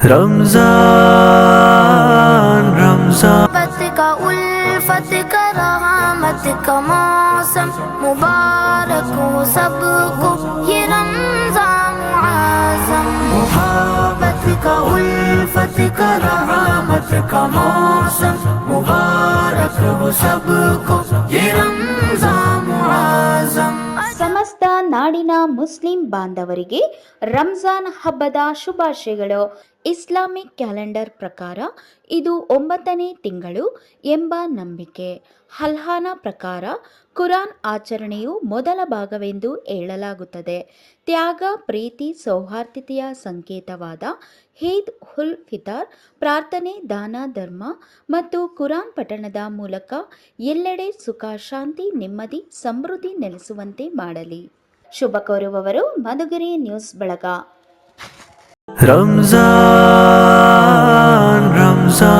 रमजान रमजान मोहब्बत का उल्फत का रहमत का मौसम मुबारक हो सबको ये रमजान मुआज़म। मोहब्बत का उल्फत का रहमत का मौसम मुबारक हो सबको ये रमजान मुआज़म। ಸಮಸ್ತ ನಾಡಿನ ಮುಸ್ಲಿಂ ಬಾಂಧವರಿಗೆ ರಂಜಾನ್ ಹಬ್ಬದ ಶುಭಾಶಯಗಳು. ಇಸ್ಲಾಮಿಕ್ ಕ್ಯಾಲೆಂಡರ್ ಪ್ರಕಾರ ಇದು 9ನೇ ತಿಂಗಳು ಎಂಬ ನಂಬಿಕೆ. ಅಲ್ಲಾಹನ ಪ್ರಕಾರ ಕುರಾನ್ ಆಚರಣೆಯು ಮೊದಲ ಭಾಗವೆಂದು ಹೇಳಲಾಗುತ್ತದೆ. ತ್ಯಾಗ, ಪ್ರೀತಿ, ಸೌಹಾರ್ದತೆಯ ಸಂಕೇತವಾದ ಈದ್ ಉಲ್ ಫಿತರ್ ಪ್ರಾರ್ಥನೆ, ದಾನ, ಧರ್ಮ ಮತ್ತು ಕುರಾನ್ ಪಠಣದ ಮೂಲಕ ಎಲ್ಲೆಡೆ ಸುಖ, ಶಾಂತಿ, ನೆಮ್ಮದಿ, ಸಮೃದ್ಧಿ ನೆಲೆಸುವಂತೆ ಮಾಡಲಿ. ಶುಭ ಕೋರುವವರು ಮಧುಗಿರಿ ನ್ಯೂಸ್ ಬಳಗ. रमजान रमजान।